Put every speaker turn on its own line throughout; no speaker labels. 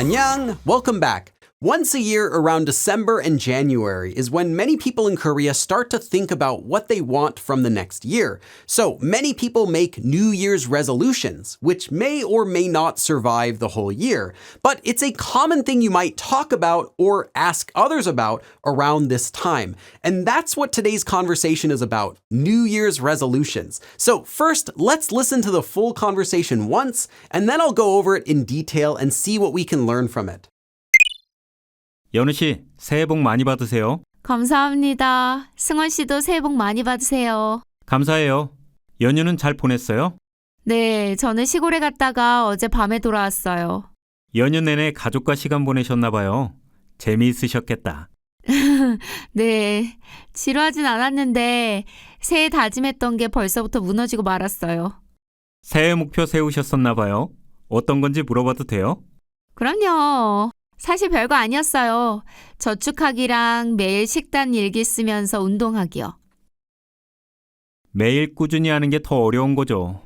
Annyeong! Welcome back. Once a year around December and January is when many people in Korea start to think about what they want from the next year. So many people make New Year's resolutions, which may or may not survive the whole year. But it's a common thing you might talk about or ask others about around this time. And that's what today's conversation is about, New Year's resolutions. So first, let's listen to the full conversation once, and then I'll go over it in detail and see what we can learn from it.
연우 씨, 새해 복 많이 받으세요.
감사합니다. 승원 씨도 새해 복 많이 받으세요.
감사해요. 연휴는 잘 보냈어요?
네, 저는 시골에 갔다가 어제 밤에 돌아왔어요.
연휴 내내 가족과 시간 보내셨나 봐요. 재미있으셨겠다.
네, 지루하진 않았는데 새해 다짐했던 게 벌써부터 무너지고 말았어요.
새해 목표 세우셨었나 봐요. 어떤 건지 물어봐도 돼요?
그럼요. 사실 별거 아니었어요. 저축하기랑 매일 식단 일기 쓰면서 운동하기요.
매일 꾸준히 하는 게 더 어려운 거죠.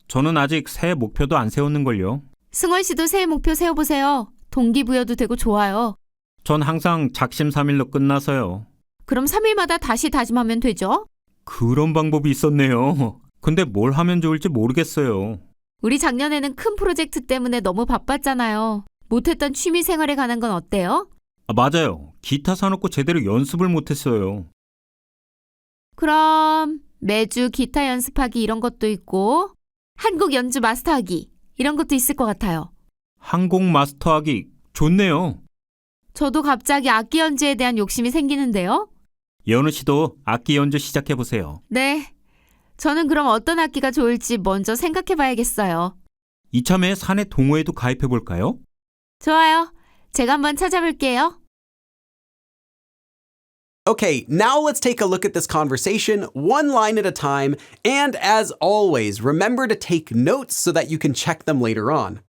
저는 아직 새해 목표도 안 세웠는걸요.
승원 씨도 새해 목표 세워보세요. 동기부여도 되고 좋아요.
전 항상 작심삼일로 끝나서요.
그럼 3일마다 다시 다짐하면 되죠?
그런 방법이 있었네요. 근데 뭘 하면 좋을지 모르겠어요.
우리 작년에는 큰 프로젝트 때문에 너무 바빴잖아요. 못했던 취미 생활에 관한 건 어때요?
맞아요. 기타 사놓고 제대로 연습을 못했어요.
그럼 매주 기타 연습하기 이런 것도 있고 한국 연주 마스터하기 이런 것도 있을 것 같아요.
한국 마스터하기 좋네요.
저도 갑자기 악기 연주에 대한 욕심이 생기는데요.
연우 씨도 악기 연주 시작해보세요.
네. 저는 그럼 어떤 악기가 좋을지 먼저 생각해 봐야겠어요.
이참에 사내 동호회도 가입해볼까요?
좋아요. 제가 한번 찾아볼게요.
Okay, now let's take a look at this conversation one line at a time. And as always, remember to take notes so that you can check them later on.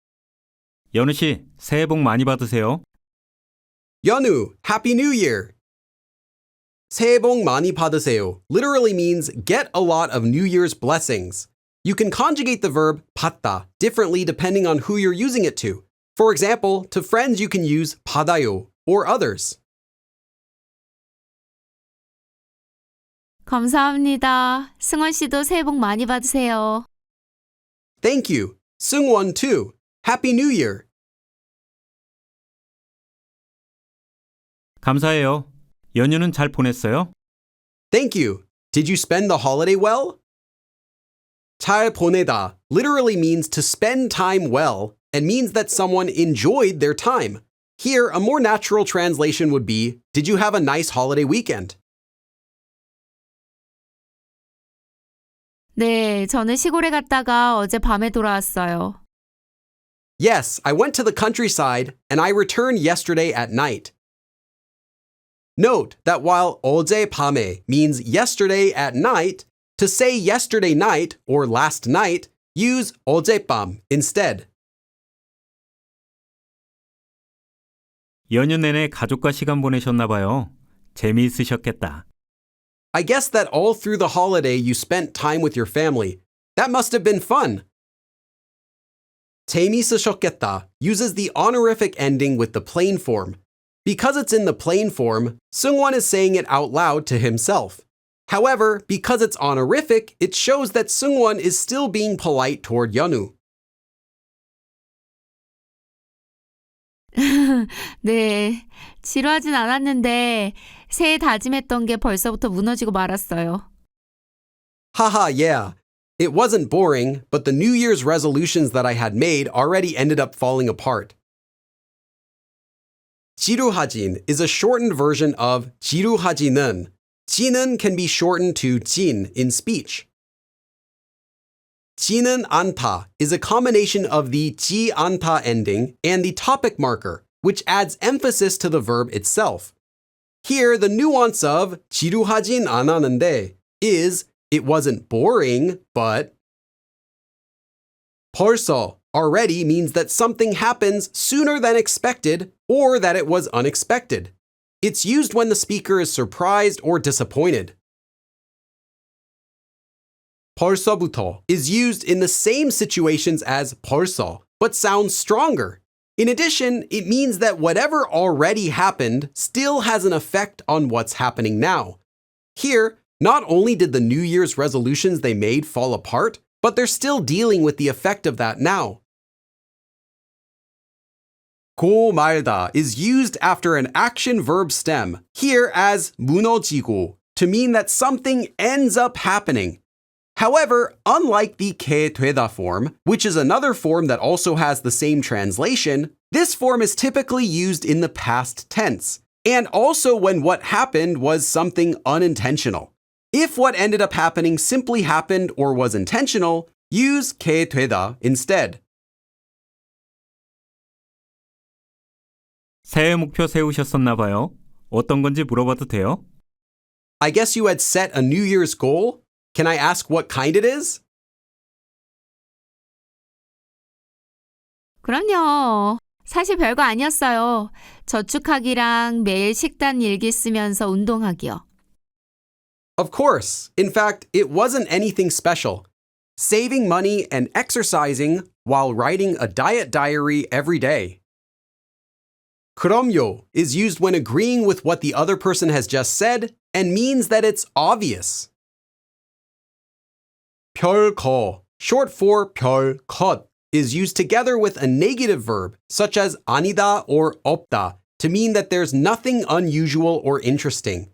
연우 씨, 새해 복 많이 받으세요.
Yeonu, Happy New Year! 새해 복 많이 받으세요 literally means get a lot of New Year's blessings. You can conjugate the verb 받다 differently depending on who you're using it to. For example, to friends you can use 받아요 or others.
감사합니다. 승원 씨도 새해 복 많이 받으세요.
Thank you. Seungwon too. Happy New Year.
감사해요. 연휴는 잘 보냈어요?
Thank you. Did you spend the holiday well? 잘 보내다 literally means to spend time well and means that someone enjoyed their time. Here, a more natural translation would be, did you have a nice holiday weekend?
네, 저는 시골에 갔다가 어제 밤에 돌아왔어요.
Yes, I went to the countryside and I returned yesterday at night. Note that while 어제 밤에 means yesterday at night, to say yesterday night or last night, use 어젯밤 instead.
연휴 내내 가족과 시간 보내셨나 봐요. 재미있으셨겠다.
I guess that all through the holiday you spent time with your family. That must have been fun. 재미있으셨겠다 uses the honorific ending with the plain form. Because it's in the plain form, Seungwon is saying it out loud to himself. However, because it's honorific, it shows that Seungwon is still being polite toward Yeonu.
네, 지루하진 않았는데 새해 다짐했던 게 벌써부터 무너지고 말았어요.
Haha, yeah. It wasn't boring, but the New Year's resolutions that I had made already ended up falling apart. 지루하진 is a shortened version of 지루하지는. 지는 can be shortened to 진 in speech. 지는 않다 is a combination of the 지 않다 ending and the topic marker, which adds emphasis to the verb itself. Here, the nuance of 지루하진 않았는데 is it wasn't boring, but 벌써 already means that something happens sooner than expected or that it was unexpected. It's used when the speaker is surprised or disappointed. 벌써부터 is used in the same situations as 벌써, but sounds stronger. In addition, it means that whatever already happened still has an effect on what's happening now. Here, not only did the New Year's resolutions they made fall apart, but they're still dealing with the effect of that now. 고 말다 is used after an action verb stem, here as 무너지고, to mean that something ends up happening. However, unlike the 게 되다 form, which is another form that also has the same translation, this form is typically used in the past tense, and also when what happened was something unintentional. If what ended up happening simply happened or was intentional, use 게 되다 instead.
새해 목표 세우셨었나 봐요. 어떤 건지 물어봐도 돼요?
I guess you had set a New Year's goal? Can I ask what kind it is?
그럼요. 사실 별거 아니었어요. 저축하기랑 매일 식단 일기 쓰면서 운동하기요.
Of course. In fact, it wasn't anything special. Saving money and exercising while writing a diet diary every day. 그럼요 is used when agreeing with what the other person has just said and means that it's obvious. 별거, short for 별것, is used together with a negative verb, such as 아니다 or 없다, to mean that there's nothing unusual or interesting.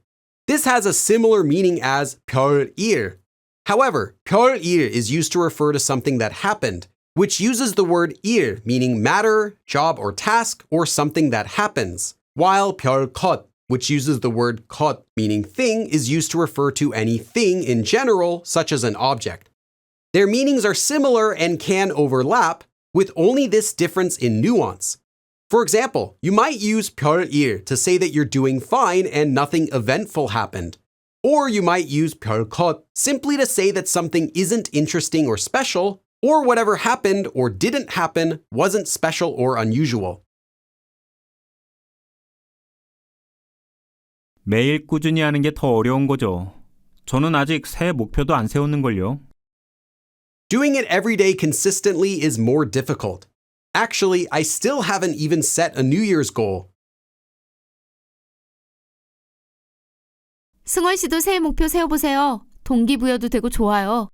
This has a similar meaning as 별일. However, 별일 is used to refer to something that happened, which uses the word 일, meaning matter, job or task, or something that happens, while 별것, which uses the word 것, meaning thing, is used to refer to any thing in general, such as an object. Their meanings are similar and can overlap, with only this difference in nuance. For example, you might use 별일 to say that you're doing fine and nothing eventful happened. Or you might use 별것 simply to say that something isn't interesting or special, or whatever happened or didn't happen wasn't special or unusual.
매일 꾸준히 하는 게 더 어려운 거죠. 저는 아직 새해 목표도 안 세우는걸요.
Doing it every day consistently is more difficult. Actually, I still haven't even set a New Year's goal.
승원 씨도 새해 목표 세워보세요. 동기부여도 되고 좋아요.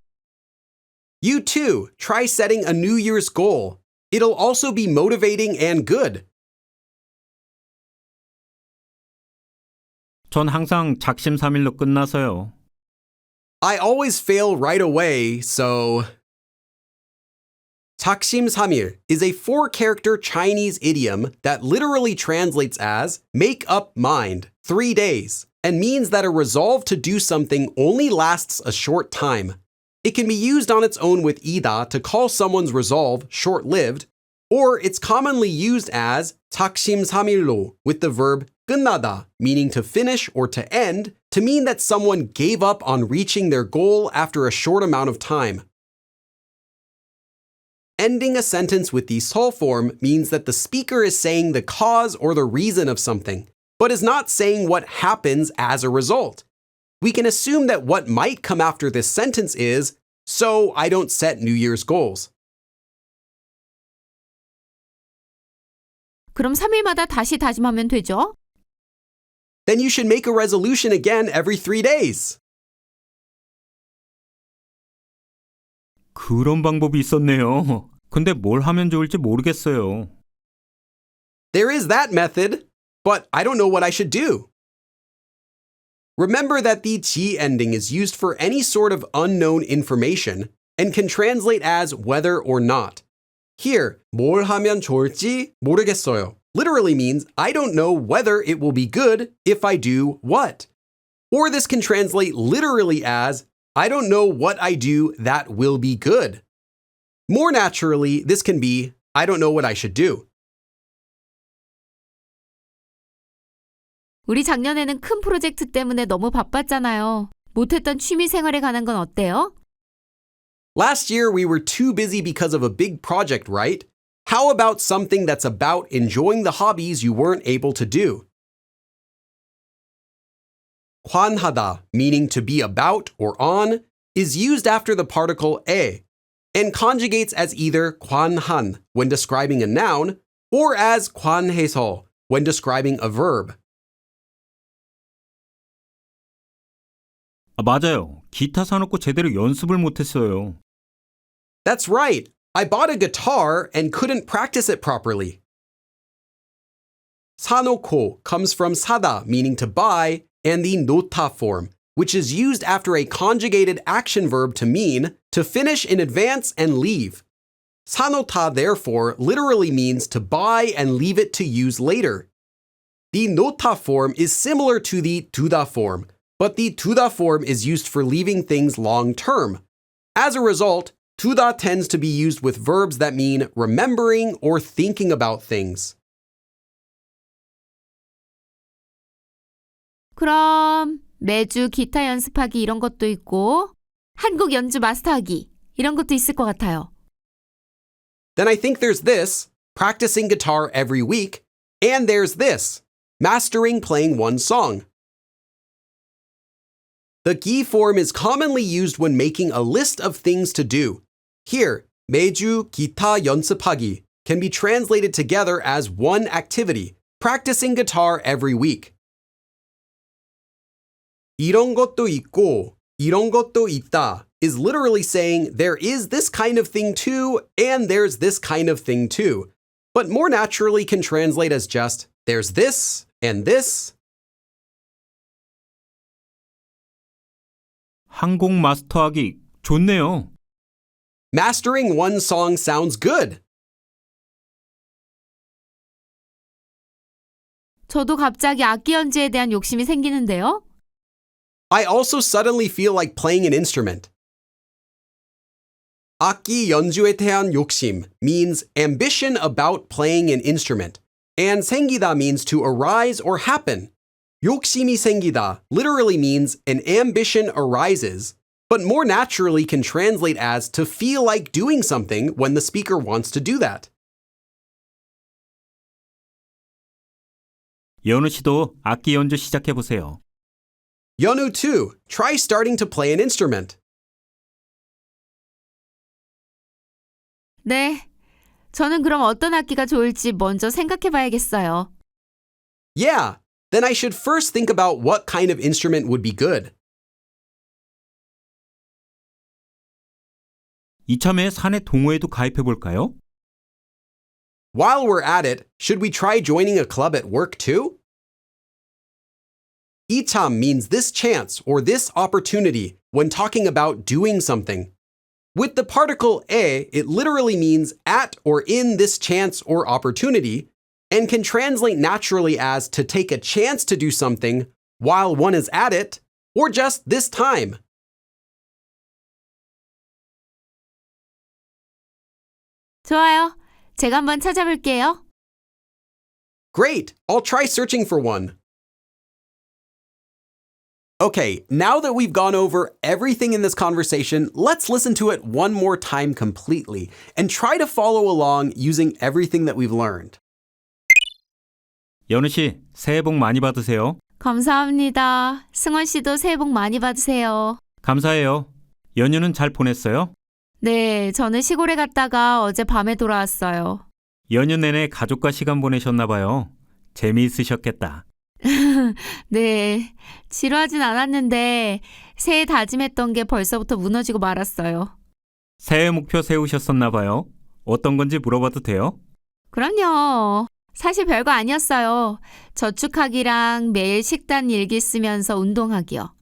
You too, try setting a New Year's goal. It'll also be motivating and good.
전 항상 작심삼일로 끝나서요.
I always fail right away, so... 작심삼일 is a 4-character Chinese idiom that literally translates as make up mind, 3 days, and means that a resolve to do something only lasts a short time. It can be used on its own with 이다 to call someone's resolve short-lived, or it's commonly used as 작심삼일로 with the verb 끝나다, meaning to finish or to end, to mean that someone gave up on reaching their goal after a short amount of time. Ending a sentence with the 설 form means that the speaker is saying the cause or the reason of something, but is not saying what happens as a result. We can assume that what might come after this sentence is, so I don't set New Year's goals.
그럼 3일마다 다시 다짐하면 되죠?
Then you should make a resolution again every 3 days.
그런 방법이 있었네요. 근데 뭘 하면 좋을지 모르겠어요.
There is that method, but I don't know what I should do. Remember that the 지 ending is used for any sort of unknown information and can translate as whether or not. Here, 뭘 하면 좋을지 모르겠어요 literally means I don't know whether it will be good if I do what. Or this can translate literally as I don't know what I do that will be good. More naturally, this can be I don't know what I should do.
우리 작년에는 큰 프로젝트 때문에 너무 바빴잖아요. 못했던 취미 생활에 관한 건 어때요?
Last year, we were too busy because of a big project, right? How about something that's about enjoying the hobbies you weren't able to do? 관하다, meaning to be about or on, is used after the particle 에 and conjugates as either 관한 when describing a noun or as 관해서 when describing a verb.
맞아요. 기타 사놓고 제대로 연습을 못했어요.
That's right. I bought a guitar and couldn't practice it properly. 사놓고 comes from 사다, meaning to buy, and the 놓다 form, which is used after a conjugated action verb to mean to finish in advance and leave. 사놓다, therefore, literally means to buy and leave it to use later. The 놓다 form is similar to the 두다 form, but the 두다 form is used for leaving things long term. As a result, 두다 tends to be used with verbs that mean remembering or thinking about things.
그럼 매주 기타 연습하기 이런 것도 있고 한국 연주 마스터하기 이런 것도 있을 것 같아요.
Then I think there's this, practicing guitar every week, and there's this, mastering playing one song. The 기 form is commonly used when making a list of things to do. Here, 매주 기타 연습하기 can be translated together as one activity, practicing guitar every week. 이런 것도 있고 이런 것도 있다 is literally saying there is this kind of thing too and there's this kind of thing too, but more naturally can translate as just there's this and this.
한곡 마스터하기 좋네요.
Mastering one song sounds good.
저도 갑자기 악기 연주에 대한 욕심이 생기는데요.
I also suddenly feel like playing an instrument. 악기 연주에 대한 욕심 means ambition about playing an instrument, and 생기다 means to arise or happen. 욕심이 생기다 literally means an ambition arises, but more naturally can translate as to feel like doing something when the speaker wants to do that.
연우 씨도 악기 연주 시작해 보세요.
연우 too, try starting to play an instrument.
네, 저는 그럼 어떤 악기가 좋을지 먼저 생각해 봐야겠어요.
Yeah, then I should first think about what kind of instrument would be good.
이참에 사내 동호회도 가입해 볼까요?
While we're at it, should we try joining a club at work too? 이참 means this chance or this opportunity when talking about doing something. With the particle 에, it literally means at or in this chance or opportunity, and can translate naturally as to take a chance to do something while one is at it, or just this time.
좋아요. 제가 한번 찾아볼게요.
Great, I'll try searching for one. Okay, now that we've gone over everything in this conversation, let's listen to it one more time completely and try to follow along using everything that we've learned.
연우 씨, 새해 복 많이 받으세요.
감사합니다. 승원 씨도 새해 복 많이 받으세요.
감사해요. 연휴는 잘 보냈어요?
네, 저는 시골에 갔다가 어제 밤에 돌아왔어요.
연휴 내내 가족과 시간 보내셨나 봐요. 재미있으셨겠다.
네, 지루하진 않았는데 새해 다짐했던 게 벌써부터 무너지고 말았어요.
새해 목표 세우셨었나 봐요. 어떤 건지 물어봐도 돼요?
그럼요. 사실 별거 아니었어요. 저축하기랑 매일 식단 일기 쓰면서 운동하기요.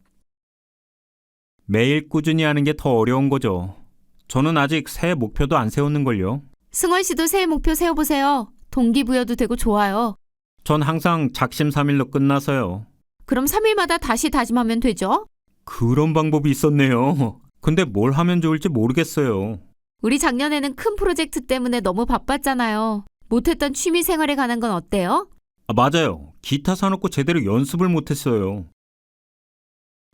매일 꾸준히 하는 게 더 어려운 거죠. 저는 아직 새해 목표도 안 세웠는걸요.
승원 씨도 새해 목표 세워보세요. 동기부여도 되고 좋아요.
전 항상 작심삼일로 끝나서요.
그럼 3일마다 다시 다짐하면 되죠?
그런 방법이 있었네요. 근데 뭘 하면 좋을지 모르겠어요.
우리 작년에는 큰 프로젝트 때문에 너무 바빴잖아요. 못했던 취미 생활에 관한 건 어때요?
맞아요. 기타 사놓고 제대로 연습을 못했어요.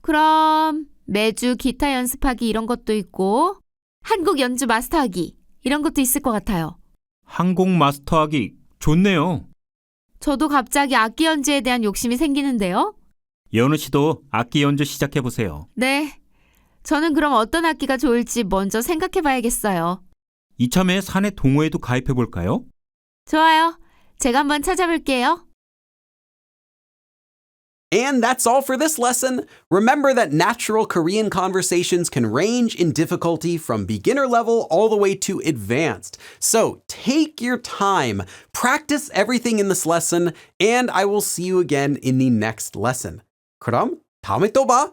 그럼 매주 기타 연습하기 이런 것도 있고 한국 연주 마스터하기 이런 것도 있을 것 같아요.
한곡 마스터하기 좋네요.
저도 갑자기 악기 연주에 대한 욕심이 생기는데요.
연우 씨도 악기 연주 시작해 보세요.
네, 저는 그럼 어떤 악기가 좋을지 먼저 생각해 봐야겠어요.
이참에 사내 동호회도 가입해 볼까요?
좋아요. 제가 한번 찾아볼게요.
And that's all for this lesson. Remember that natural Korean conversations can range in difficulty from beginner level all the way to advanced. So take your time, practice everything in this lesson, and I will see you again in the next lesson. 그럼 다음에 또 봐.